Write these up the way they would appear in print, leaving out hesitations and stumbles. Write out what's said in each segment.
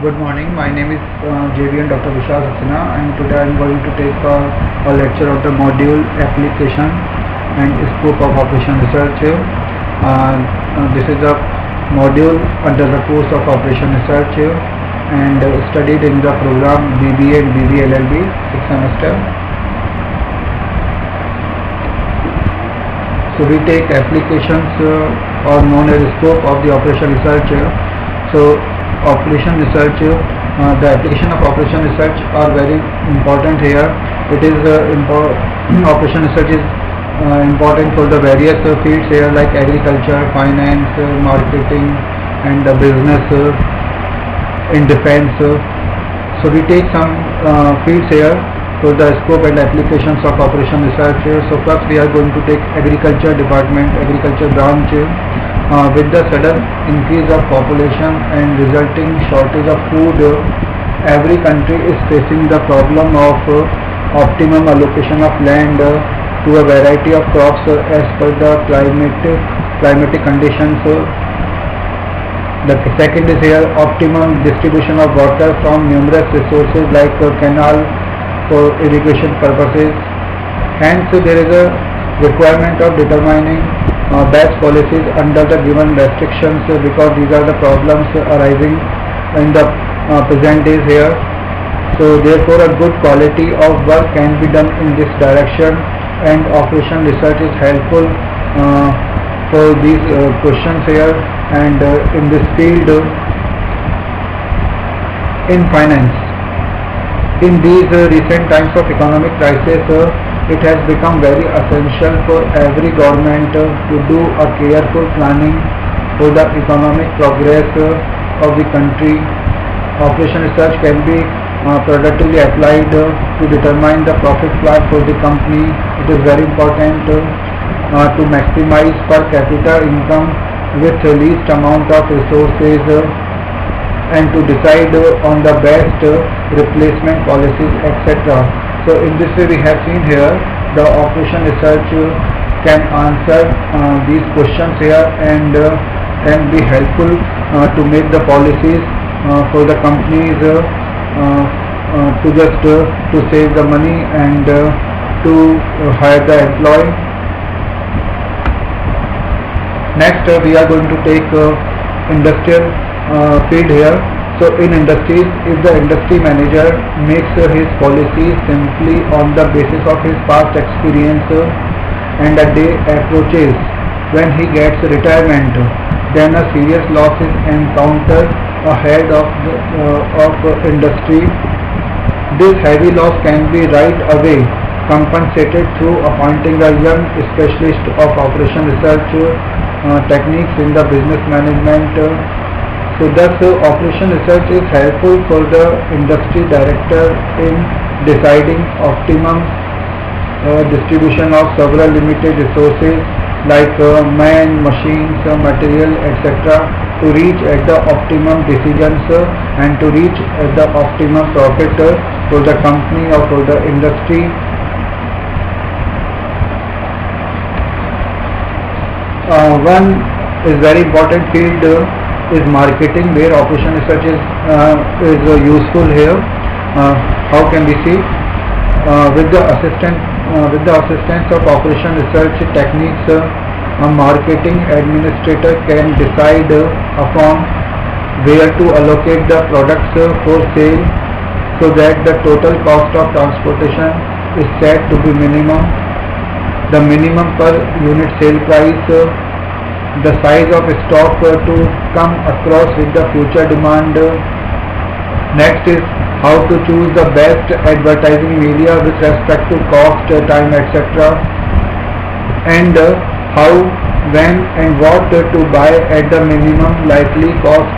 Good morning. My name is JVN Dr. Vishal Saxena, and today I am going to take a lecture of the module application and scope of operation research. This is a module under the course of operation research and studied in the program BBA and BBA LLB 6th semester. So we take applications or known as scope of the operation research. So operation research, the application of operation research are very important here. It is operation research is important for the various fields here like agriculture, finance, marketing, and business, in defense. So we take some fields here for the scope and applications of operation research. So first we are going to take agriculture department, agriculture branch. With the sudden increase of population and resulting shortage of food, every country is facing the problem of optimum allocation of land to a variety of crops as per the climatic conditions. The second is here optimum distribution of water from numerous resources like canal for irrigation purposes. Hence there is a requirement of determining best policies under the given restrictions, because these are the problems arising in the present days here. So therefore a good quality of work can be done in this direction, and operation research is helpful for these questions here and in this field. In finance, in these recent times of economic crisis, it has become very essential for every government to do a careful planning for the economic progress of the country. Operation research can be productively applied to determine the profit plan for the company. It is very important to maximize per capita income with the least amount of resources and to decide on the best replacement policies, etc. So in this way we have seen here the operation research can answer these questions here and can be helpful to make the policies for the companies to save the money and to hire the employee. Next we are going to take industrial field here. So in industries, if the industry manager makes his policy simply on the basis of his past experience and a day approaches when he gets retirement, then a serious loss is encountered ahead of industry. This heavy loss can be right away compensated through appointing a young specialist of operation research techniques in the business management. So thus operation research is helpful for the industry director in deciding optimum distribution of several limited resources like man, machines, material, etc. to reach at the optimum decisions and to reach at the optimum profit for the company or for the industry. One is very important field is marketing, where operation research is useful here. How can we see? With the assistance of operation research techniques, a marketing administrator can decide upon where to allocate the products for sale, so that the total cost of transportation is set to be minimum, the minimum per unit sale price, the size of stock to come across with the future demand. Next is how to choose the best advertising media with respect to cost, time, etc. and how, when and what to buy at the minimum likely cost.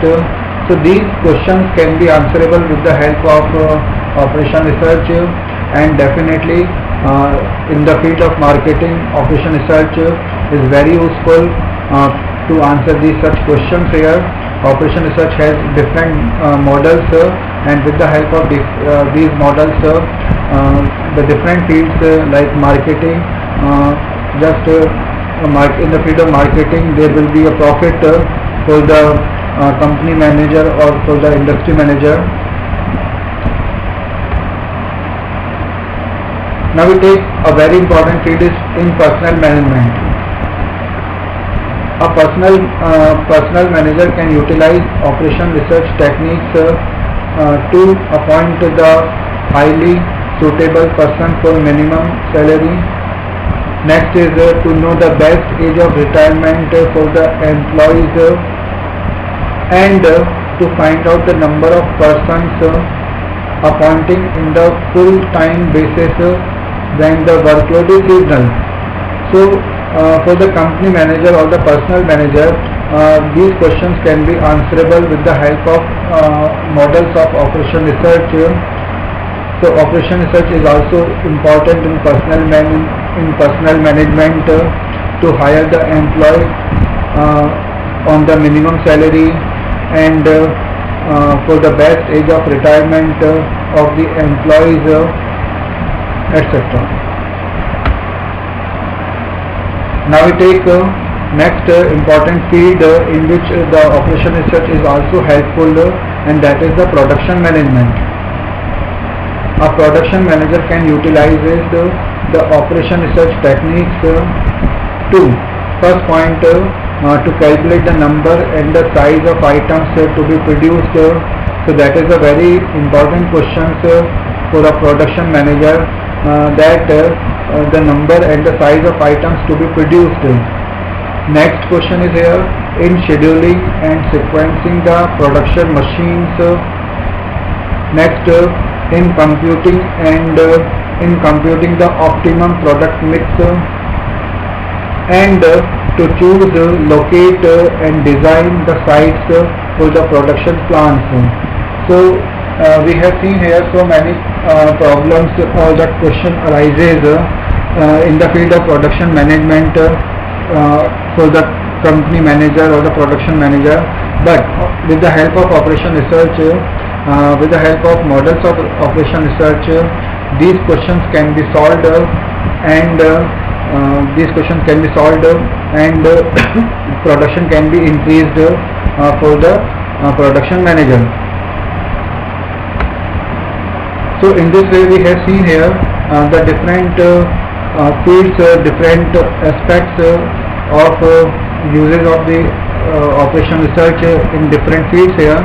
So these questions can be answerable with the help of operation research, and definitely in the field of marketing, operation research is very useful to answer these such questions here. Operation research has different models and with the help of these models the different fields like marketing, in the field of marketing there will be a profit for the company manager or for the industry manager. Now we take a very important field is in personnel management. A personnel manager can utilize operation research techniques to appoint the highly suitable person for minimum salary. Next is to know the best age of retirement for the employees and to find out the number of persons appointing in the full-time basis when the workload is seasonal. So for the company manager or the personnel manager, these questions can be answerable with the help of models of operation research. So operation research is also important in personnel management to hire the employee on the minimum salary and for the best age of retirement of the employees, etc. Now we take next important field in which the operation research is also helpful, and that is the production management. A production manager can utilize the operation research techniques to first point to calculate the number and the size of items to be produced. So that is a very important question for a production manager, that the number and the size of items to be produced. Next question is here in scheduling and sequencing the production machines. Next in computing the optimum product mix, and to choose, locate and design the sites for the production plants. So we have seen here so many problems or that question arises in the field of production management for the company manager or the production manager, but with the help of operation research, with the help of models of operation research, these questions can be solved and production can be increased for the production manager. So in this way we have seen here the different fields, different aspects of uses of the operation research in different fields here.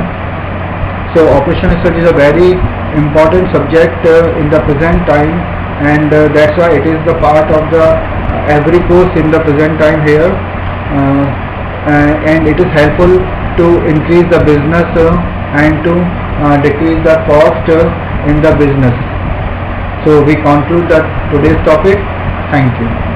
So operation research is a very important subject in the present time, and that's why it is the part of the every course in the present time here, and it is helpful to increase the business and to decrease the cost in the business. So we conclude that today's topic. Thank you.